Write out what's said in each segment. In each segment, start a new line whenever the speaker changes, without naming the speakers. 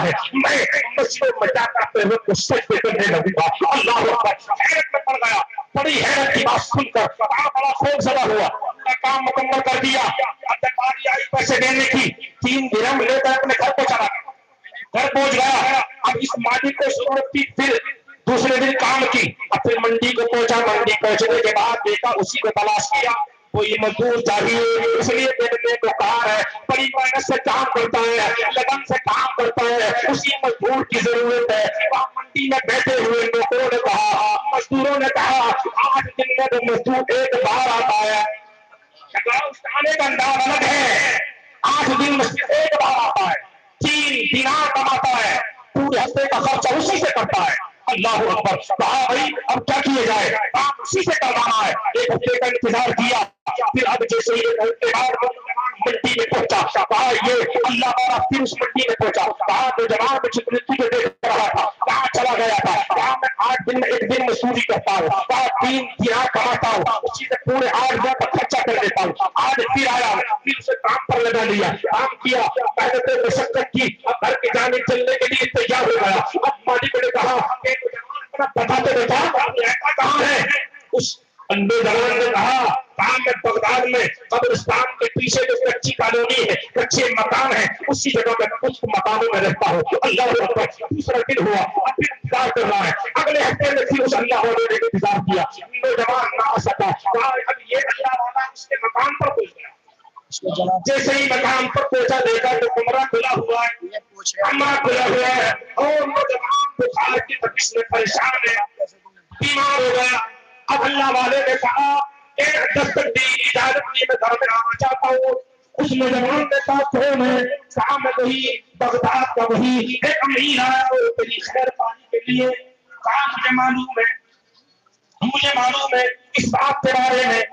ہے میں مسجد میں جا کر پھر کو سجدے کرنے لگوں گا۔ اللہ اکبر، حیرت میں پڑ گیا، بڑی حیرت کی بات سن کر بڑا خوف زدہ ہوا، کام مکمل کر دیا۔ اب جب باری آئی پیسے دینے کی، 3 درہم لے کر اپنے گھر پہنچا، گھر پہنچ گیا۔ اب اس مالک کو ضرورت تھی پھر دوسرے دن کام کی، اب پھر منڈی کو پہنچا، منڈی پہنچنے کے بعد دیکھا اسی کو تلاش کیا، کوئی مزدور چاہیے، اس لیے میرے کو کہا ہے، بڑی محنت سے کام کرتا ہے، لگن سے کام کرتا ہے، اسی مزدور کی ضرورت ہے۔ وہاں منڈی میں بیٹھے ہوئے لوگوں نے کہا، مزدوروں نے کہا 8 دن میں وہ مزدور ایک بار آتا ہے۔ اس آنے کا انداز الگ ہے، 8 دن میں ایک بار آتا ہے، 3 دینار کماتا ہے، پورے ہفتے کا خرچہ اسی سے کرتا ہے۔ اللہ اکبر، کہا بھائی اب کیا کیا جائے، کام اسی سے کروانا ہے۔ 1 ہفتے کا انتظار کیا، پھر اب جیسے ہی 1 ہفتے بعد منڈی میں پہنچا، کہا یہ اللہ والا پھر اس منڈی میں پہنچا، کہا نوجوان میں جتنے تجھے دیکھ رہا تھا کہاں چلا گیا تھا، کہا میں 8 دن میں 1 دن مزدوری کرتا ہوں، کہا 3 دینار کماتا ہوں، اسی سے پورے 8 دن کا خرچہ کر دیتا ہوں۔ آج پھر آیا، پھر اسے کام پر لگا لیا، کام کیا، محنت مشقت کی، اب گھر کے جانے چلنے کے لیے تیار ہو گیا۔ اب مالک نے کہا بتا تو بیٹا ایسا کہاں ہے؟ اس نوجوان نے کہا میں بغداد میں قبرستان کے پیچھے جو کچی کالونی ہے، کچے مکان ہے، اسی جگہ میں کچھ مکانوں میں رہتا ہوں۔ اللہ اکبر، دوسرا دن ہوا، اب پھر انتظار کر رہا ہے، اگلے ہفتے میں پھر اس اللہ والے نے انتظار کیا، نوجوان نہ آ سکا، کہا اب یہ اللہ والا اس کے مکان پر پہنچ گیا۔ جیسے ہی مکان پر پہنچا دیکھا تو کمرہ کھلا ہوا ہے، کمرہ کھلا ہوا ہے، اور نوجوان بخار کی تپش میں پریشان ہے، بیمار ہو گیا۔ اب اللہ والے نے کہا ایک دستک دی، اجازت دی، میں گھر میں آنا چاہتا ہوں۔ اس نوجوان نے کہا کون ہے؟ کہا میں وہی بغداد کا وہی ایک امیر آیا اور تیری خیر پانی کے لیے۔ کہا مجھے معلوم ہے اس بات کے بارے میں۔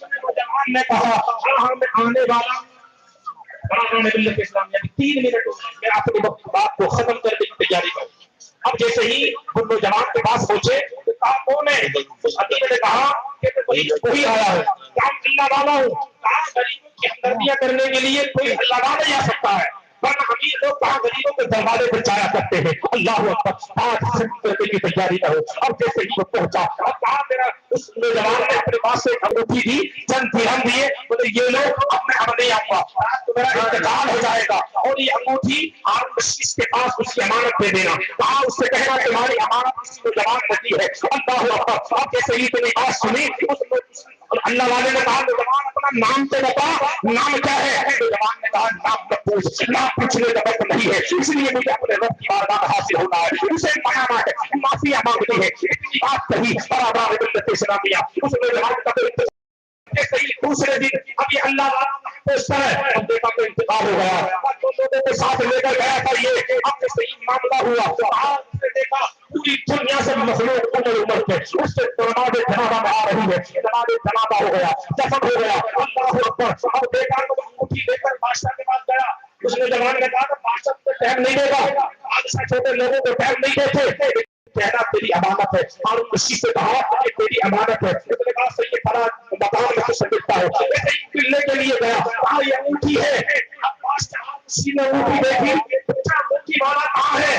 نوجوان نے کہا ہاں میں آنے والا ملت اسلامیہ کی 3 منٹ میں اپنی بات کو ختم کرنے کی تیاری کروں۔ اب جیسے ہی وہ نوجوان کے پاس پہنچے تو کہا کون ہے؟ اس حکیم نے کہا کہ وہی آیا ہے، کہا اللہ والا ہوں۔ کہا غریبوں کی ہمدردیاں کرنے کے لیے کوئی اللہ والا ہی آ سکتا ہے، ورنہ امیر لوگ کہاں غریبوں کے دروازے پر جایا کرتے ہیں۔ اللہ اکبر، آج ختم کرنے کی تیاری کرو۔ اب جیسے ہی وہ پہنچا، اب کہا میرا اس نوجوان نے اپنے پاس سے انگوٹھی دی، چند درہم دیے، بولے یہ لو اب میں اب نہیں آؤں گا، تو میرا انتقال ہو جائے گا، اور یہ انگوٹھی ہارون رشید کے پاس اس کی امانت دے دینا۔ کہا اس سے کہنا تمہاری امانت اس نوجوان نے دی ہے۔ اللہ اکبر، اب جیسے ہی تم نے بات سنی، اللہ والے نے کہا نوجوان اپنا نام تو بتا، نام کیا ہے؟ نوجوان نے کہا نام مت پوچھ، نام پوچھنے کا وقت نہیں ہے، اس لیے مجھے اپنے رب کی بارگاہ میں حاضر ہونا ہے، اسے منانا ہے، معافیاں مانگنی ہے۔ اتنی بات کہی اور آباد ملت اسلامیہ اس نوجوان کا صحیح دوسرے دن اب یہ اللہ والا پوچھتا ہے، اب دیکھا تو انتقال ہو گیا، اب جو لوگوں کو ساتھ لے کر گیا تھا یہ اب سے صحیح معاملہ ہوا، آپ نے دیکھا پوری دنیا سے مخلوق عمر پہ اس سے نماز جنازہ میں آ رہی ہے، نماز جنازہ ہو گیا، دفن ہو گیا۔ اللہ اکبر، اب دیکھا تو انگوٹھی لے کر بادشاہ کے پاس گیا، اس نے جوان نے کہا کہ بادشاہ کو ٹائم نہیں دے گا، بادشاہ چھوٹے لوگوں کو ٹائم نہیں دیتے، کہنا تیری امانت ہے۔ ہارون رشید سے کہا کہ تیری امانت ہے، اس نے کہا صحیح بڑا مقام میں تو سمجھتا ہوں، ایسے ہی ملنے کے لیے گیا، کہا یہ انگوٹھی ہے۔ اب بادشاہ رشید نے انگوٹھی دیکھی، پوچھا انگوٹھی والا کہاں ہے؟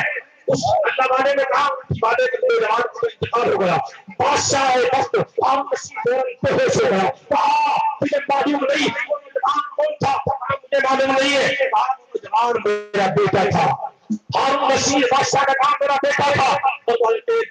اس اللہ والے نے کہا انگوٹھی والے کے نوجوان کو انتقال ہو گیا۔ بادشاہ وقت ہارون رشید فوراً بے ہوش ہو گیا، کہا مجھے معلوم نہیں وہ نوجوان کون تھا؟ مجھے معلوم نہیں ہے، نوجوان میرا بیٹا تھا۔ ہارون رشید بادشاہ نے کہا میرا بیٹا تھا،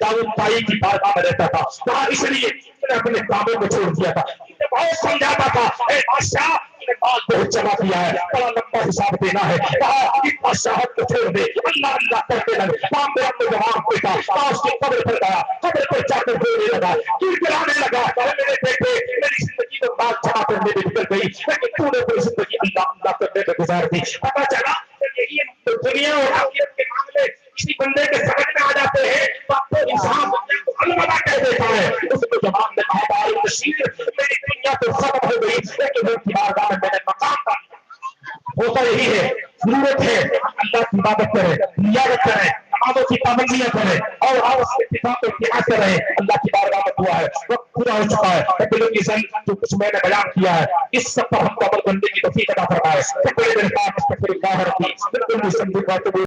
داؤد بھائی کی بارگاہ میں رہتا تھا، کہا اس لیے میں نے اپنے کاموں کو چھوڑ دیا تھا، مجھے بہت سمجھاتا تھا اے بادشاہ نے بات بہت جمع کیا ہے، بڑا لمبا حساب دینا ہے، کہا اس بادشاہت کو چھوڑ دے، اللہ اللہ کرتے لگے، کام میرا نوجوان بیٹا، کہا اس کی قبر پر گیا، قبر پر جا کر رونے لگا، گڑگڑانے لگا، میرے بیٹے میری زندگی میں بات جمع کرنے میں نکل گئی، لیکن تو نے کوئی زندگی اللہ اللہ کرنے میں گزار دی۔ پتا چلا یہی دنیا اور آخرت کے معاملے کسی بندے کے سمجھ میں آ جاتے ہیں تو اب تو انسان دنیا کو الوداع کہہ دیتا ہے۔ اس نوجوان نے کہا ہارون رشید میری دنیا تو ختم ہو گئی لیکن ان کی بارگاہ میں نے مقام پا لیا۔ ہوتا یہی ہے، ضرورت ہے اللہ کی عبادت کرے، نیت کرے، نمازوں کی پابندیاں کرے اور اس کے اتفاق و اتحاد سے رہے۔ اللہ کی بارگاہ میں دعا ہے، وقت پورا ہو چکا ہے، دلوں کی سن جو کچھ میں نے بیان کیا ہے اس سب پر ہم کو عمل کرنے کی توفیق عطا فرمائے۔